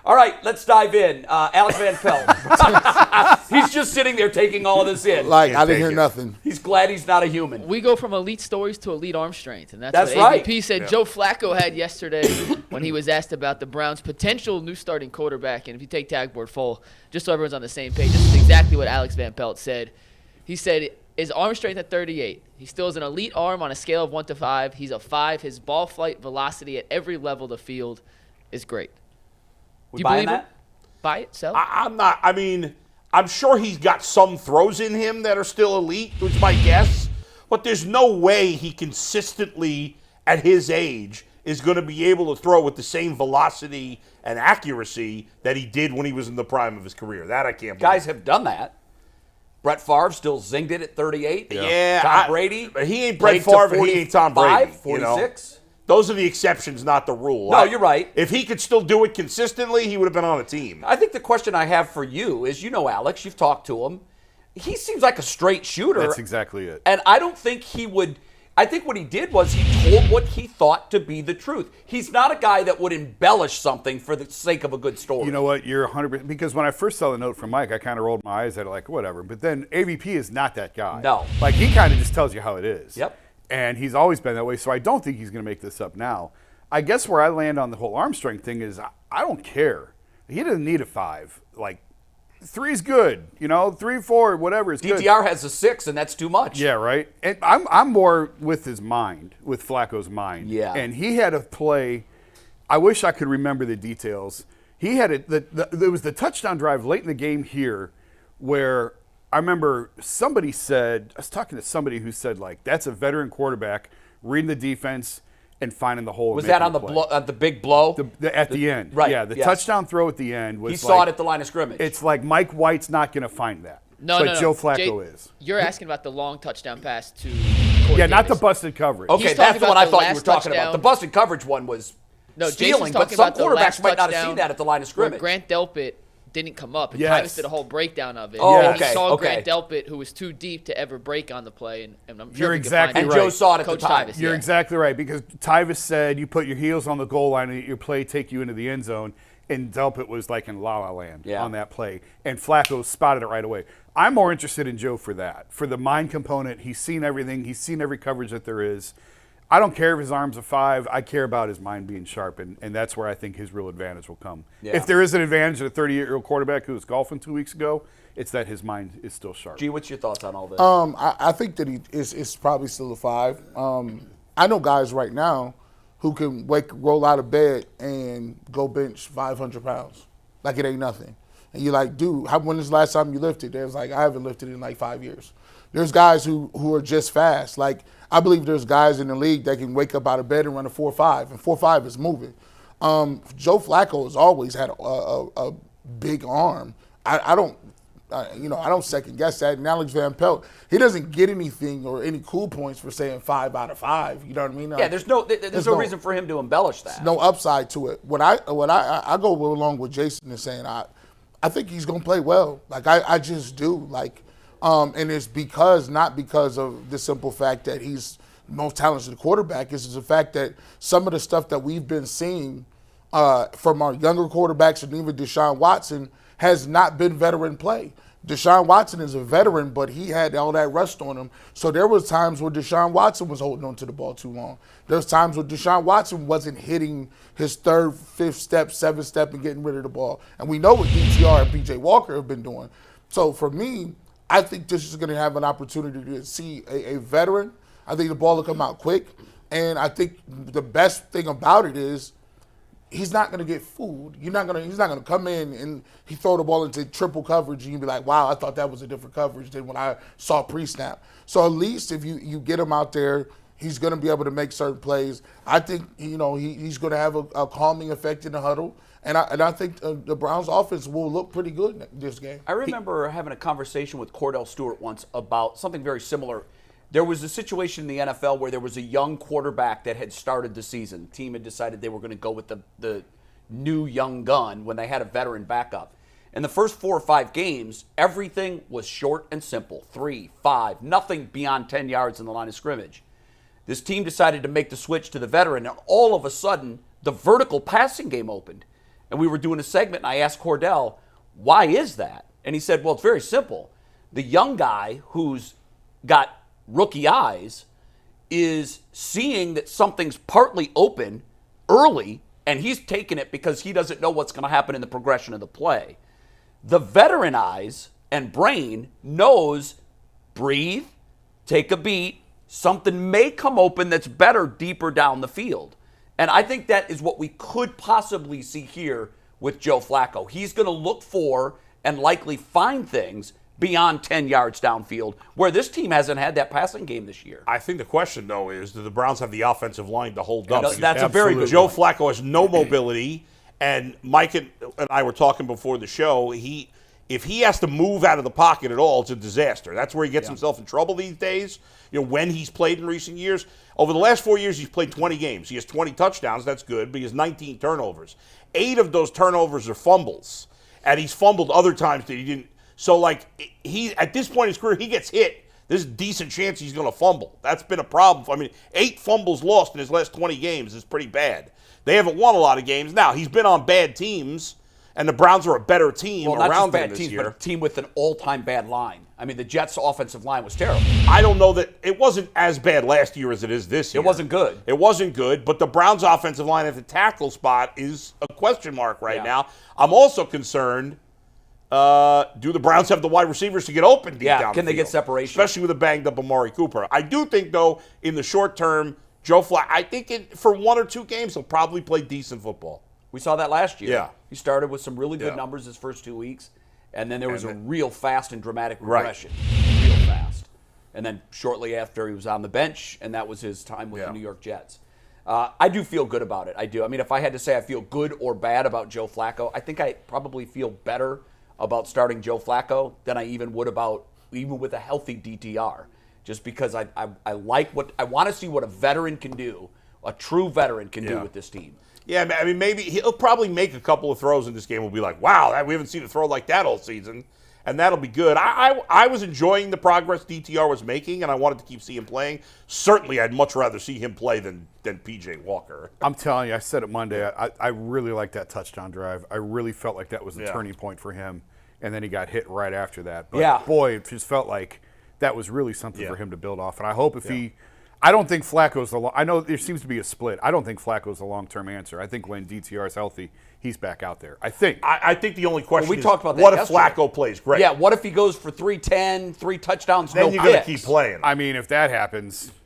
All right, let's dive in. Alex Van Pelt. He's just sitting there taking all of this in. Like, I didn't hear nothing. He's glad he's not a human. We go from elite stories to elite arm strength, and that's what right. AVP said Joe Flacco had yesterday when he was asked about the Browns' potential new starting quarterback. And if you take tagboard full, just so everyone's on the same page, this is exactly what Alex Van Pelt said. He said his arm strength at 38. He still has an elite arm on a scale of 1 to 5. He's a 5. His ball flight velocity at every level of the field is great. We Do you buying believe that? it? Buy it? Sell? I'm not. I mean, I'm sure he's got some throws in him that are still elite, was my guess. But there's no way he consistently, at his age, is going to be able to throw with the same velocity and accuracy that he did when he was in the prime of his career. That I can't believe. Guys have done that. Brett Favre still zinged it at 38. Yeah. Tom Brady. But he ain't Brett Favre and he ain't Tom Brady. 46. Those are the exceptions, not the rule. No, you're right. If he could still do it consistently, he would have been on a team. I think the question I have for you is, Alex, you've talked to him. He seems like a straight shooter. That's exactly it. And I don't think he would. I think what he did was he told what he thought to be the truth. He's not a guy that would embellish something for the sake of a good story. You know what? You're 100%. Because when I first saw the note from Mike, I kind of rolled my eyes at it like, whatever. But then AVP is not that guy. No. Like, he kind of just tells you how it is. Yep. And he's always been that way. So I don't think he's going to make this up now. I guess where I land on the whole arm strength thing is I don't care. He doesn't need a 5. Like, 3's good. 3, 4, whatever is good. DTR has a 6, and that's too much. Yeah, right. And I'm more with his mind, with Flacco's mind. Yeah. And he had a play. I wish I could remember the details. He had there was the touchdown drive late in the game here, where I remember somebody said, I was talking to somebody who said, like, that's a veteran quarterback reading the defense and finding the hole. Was that on the big blow? At the end. Right. Yeah, the touchdown throw at the end was he saw it at the line of scrimmage. It's like Mike White's not going to find that. No. Joe Flacco is. You're asking about the long touchdown pass to Yeah, not the busted coverage. Okay, that's the one I thought you were talking about. The busted coverage one was stealing, but some quarterbacks might not have seen that at the line of scrimmage. Grant Delpit didn't come up. And Yes. Tyvus did a whole breakdown of it. Oh, and okay, he saw okay. Grant Delpit, who was too deep to ever break on the play. And I'm sure You're we can exactly find right. And Joe saw it at Coach the time. Tyvus, You're yeah. exactly right, because Tyvus said you put your heels on the goal line and your play take you into the end zone, and Delpit was like in La La Land on that play, and Flacco spotted it right away. I'm more interested in Joe for that, for the mind component. He's seen everything. He's seen every coverage that there is. I don't care if his arm's a 5. I care about his mind being sharp, and that's where I think his real advantage will come. Yeah. If there is an advantage of a 38-year-old quarterback who was golfing 2 weeks ago, it's that his mind is still sharp. G, what's your thoughts on all this? I think that it's probably still a 5. I know guys right now who can roll out of bed and go bench 500 pounds. Like it ain't nothing. And you're like, dude, when was the last time you lifted? There's like, I haven't lifted in like 5 years. There's guys who are just fast. Like, I believe there's guys in the league that can wake up out of bed and run a 4.5, and 4.5 is moving. Joe Flacco has always had a big arm. I don't second guess that. And Alex Van Pelt, he doesn't get anything or any cool points for saying 5 out of 5. You know what I mean? Yeah, there's no reason for him to embellish that. No upside to it. What I go along with Jason is saying I think he's gonna play well. Like I just do. Like, and it's not because of the simple fact that he's the most talented quarterback. It's the fact that some of the stuff that we've been seeing from our younger quarterbacks and even Deshaun Watson has not been veteran play. Deshaun Watson is a veteran, but he had all that rust on him. So there was times where Deshaun Watson was holding on to the ball too long. There's times where Deshaun Watson wasn't hitting his 3rd, 5th step, 7th step and getting rid of the ball. And we know what DTR and PJ Walker have been doing. So for me, I think this is going to have an opportunity to see a veteran. I think the ball will come out quick. And I think the best thing about it is he's not going to get fooled. He's not going to come in and he throw the ball into triple coverage and you be like, wow, I thought that was a different coverage than when I saw pre-snap. So at least if you get him out there, he's going to be able to make certain plays. I think, he's going to have a calming effect in the huddle. And I think the Browns offense will look pretty good in this game. I remember having a conversation with Cordell Stewart once about something very similar. There was a situation in the NFL where there was a young quarterback that had started the season. The team had decided they were going to go with the new young gun when they had a veteran backup. In the first 4 or 5 games, everything was short and simple. 3, 5, nothing beyond 10 yards in the line of scrimmage. This team decided to make the switch to the veteran, and all of a sudden, the vertical passing game opened. and we were doing a segment, and I asked Cordell, why is that? And he said, well, it's very simple. The young guy who's got rookie eyes is seeing that something's partly open early, and he's taking it because he doesn't know what's going to happen in the progression of the play. The veteran eyes and brain knows, breathe, take a beat, something may come open that's better deeper down the field. And I think that is what we could possibly see here with Joe Flacco. He's going to look for and likely find things beyond 10 yards downfield, where this team hasn't had that passing game this year. I think the question, though, is do the Browns have the offensive line to hold up? That's a very good Joe point. Flacco has no mobility, and Mike and I were talking before the show. If he has to move out of the pocket at all, it's a disaster. That's where he gets himself in trouble these days. When he's played in recent years. Over the last 4 years, he's played 20 games. He has 20 touchdowns. That's good, but he has 19 turnovers. 8 of those turnovers are fumbles, and he's fumbled other times that he didn't. So, he at this point in his career, he gets hit. There's a decent chance he's going to fumble. That's been a problem. I mean, 8 fumbles lost in his last 20 games is pretty bad. They haven't won a lot of games. Now, he's been on bad teams, and the Browns are a better team Well, not around just bad him this teams, year. but a team with an all-time bad line. I mean, the Jets' offensive line was terrible. I don't know that it wasn't as bad last year as it is this year. It wasn't good. It wasn't good, but the Browns' offensive line at the tackle spot is a question mark right now. I'm also concerned, do the Browns have the wide receivers to get open deep down can the they get field? separation? Especially with a banged-up Amari Cooper. I do think, though, in the short term, Joe Flacco, I think for 1 or 2 games, he'll probably play decent football. We saw that last year. Yeah. He started with some really good numbers his first 2 weeks, and then there was a real fast and dramatic regression. Real fast. And then shortly after, he was on the bench, and that was his time with the New York Jets. I do feel good about it. I do. I mean, if I had to say I feel good or bad about Joe Flacco, I think I probably feel better about starting Joe Flacco than I even would about even with a healthy DTR. Just because I want to see what a veteran can do, a true veteran can do with this team. Yeah, I mean, maybe he'll probably make a couple of throws in this game. We'll be like, wow, we haven't seen a throw like that all season. And that'll be good. I was enjoying the progress DTR was making, and I wanted to keep seeing him playing. Certainly, I'd much rather see him play than P.J. Walker. I'm telling you, I said it Monday. I really liked that touchdown drive. I really felt like that was the turning point for him. And then he got hit right after that. But boy, it just felt like that was really something for him to build off. And I hope if he – I don't think Flacco's I know there seems to be a split. I don't think Flacco's the long-term answer. I think when DTR is healthy, he's back out there. I think. I think the only question is talked about that what if yesterday. Flacco plays great? Yeah, what if he goes for 310, 3 touchdowns, Then no you're going to picks? keep playing. I mean, if that happens –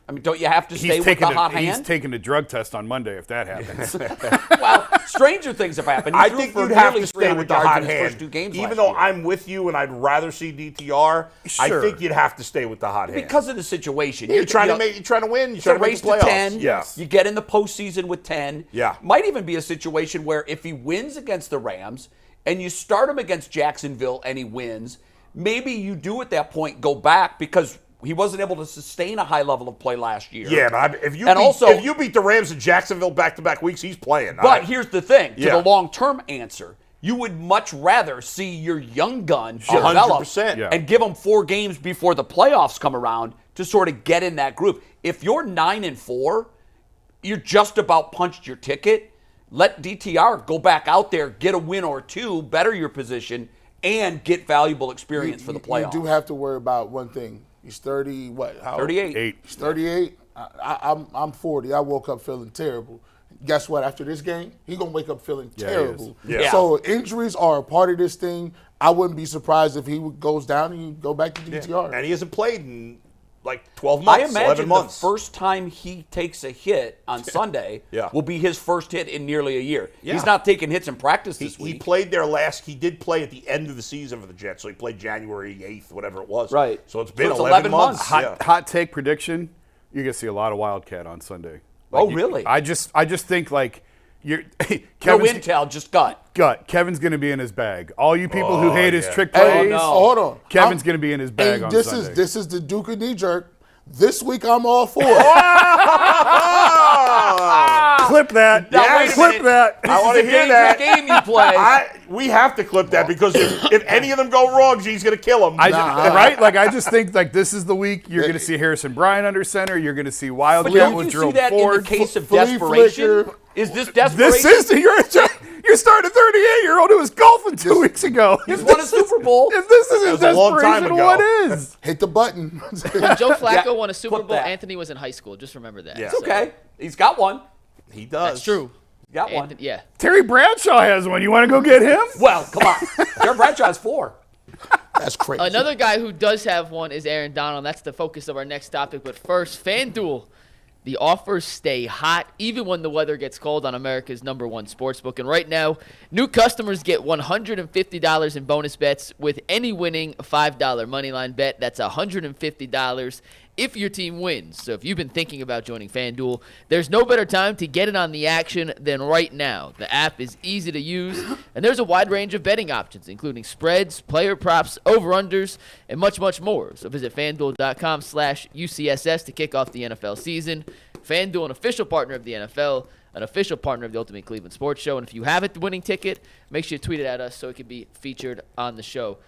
I mean, don't you have to stay with the hot hand? He's taking a drug test on Monday if that happens. Well, stranger things have happened. He I threw think for you'd have nearly to stay 300 with the yards hot in his hand. first 2 games Even last though year. I'm with you and I'd rather see DTR, I Sure. think you'd have to stay with the hot hand. Because of the situation. You're trying to win. You're It's trying a to make the race to playoffs. 10. Yes. You get in the postseason with 10. Yeah. Might even be a situation where if he wins against the Rams and you start him against Jacksonville and he wins, maybe you do at that point go back because he wasn't able to sustain a high level of play last year. Yeah, but if you beat the Rams in Jacksonville back-to-back weeks, he's playing. But here's the thing. To Yeah. the long-term answer, you would much rather see your young gun develop 100%. Yeah. and give him 4 games before the playoffs come around to sort of get in that group. If you're 9-4, you're just about punched your ticket. Let DTR go back out there, get a win or 2, better your position, and get valuable experience for the playoffs. You do have to worry about one thing. He's 30, what? How old? 38. He's 38. I'm 40. I woke up feeling terrible. Guess what? After this game, he's going to wake up feeling terrible. Yeah. So injuries are a part of this thing. I wouldn't be surprised if he goes down and you go back to DTR. And he hasn't played in like 12 months, I 11 imagine months. the first time he takes a hit on Sunday will be his first hit in nearly a year. Yeah. He's not taking hits in practice this He week. played there he did play at the end of the season for the Jets, so he played January 8th, whatever it was. Right. So it's been it's 11 months. Hot take prediction: you're gonna see a lot of Wildcat on Sunday. Oh, really? I just think like you're No Kevin's intel, just gut. Kevin's gonna be in his bag. All you people who hate his trick plays, Hey, hold on. Kevin's gonna be in his bag And on this Sunday. this is the Duke of knee jerk. This week I'm all for it. Clip that. Now, wait a clip minute. that. I want to hear that. Game you play. We have to clip that because if any of them go wrong, G's going to kill him. Right? Like I just think like this is the week you're going to see Harrison Bryant under center. You're going to see But Wildcat don't with you see Jerome that Ford. in the case of flea desperation? flicker. Is this desperation? This is You're starting a 38-year-old who was golfing 2 weeks ago. He's won a Super Bowl. If this isn't was a long time desperation, ago. what is? Hit the button. When Joe Flacco won a Super flip Bowl, that. Anthony was in high school. Just remember that. Yeah. It's okay. He's got one. He does. That's true. Got one. Yeah. Terry Bradshaw has one. You want to go get him? Well, come on. Jared Bradshaw has 4. That's crazy. Another guy who does have one is Aaron Donald. That's the focus of our next topic. But first, FanDuel. The offers stay hot even when the weather gets cold on America's #1 sportsbook. And right now, new customers get $150 in bonus bets with any winning $5 moneyline bet. That's $150 if your team wins. So if you've been thinking about joining FanDuel, there's no better time to get in on the action than right now. The app is easy to use, and there's a wide range of betting options, including spreads, player props, over-unders, and much, much more. So visit FanDuel.com/UCSS to kick off the NFL season. FanDuel, an official partner of the NFL, an official partner of the Ultimate Cleveland Sports Show. And if you have a winning ticket, make sure you tweet it at us so it can be featured on the show.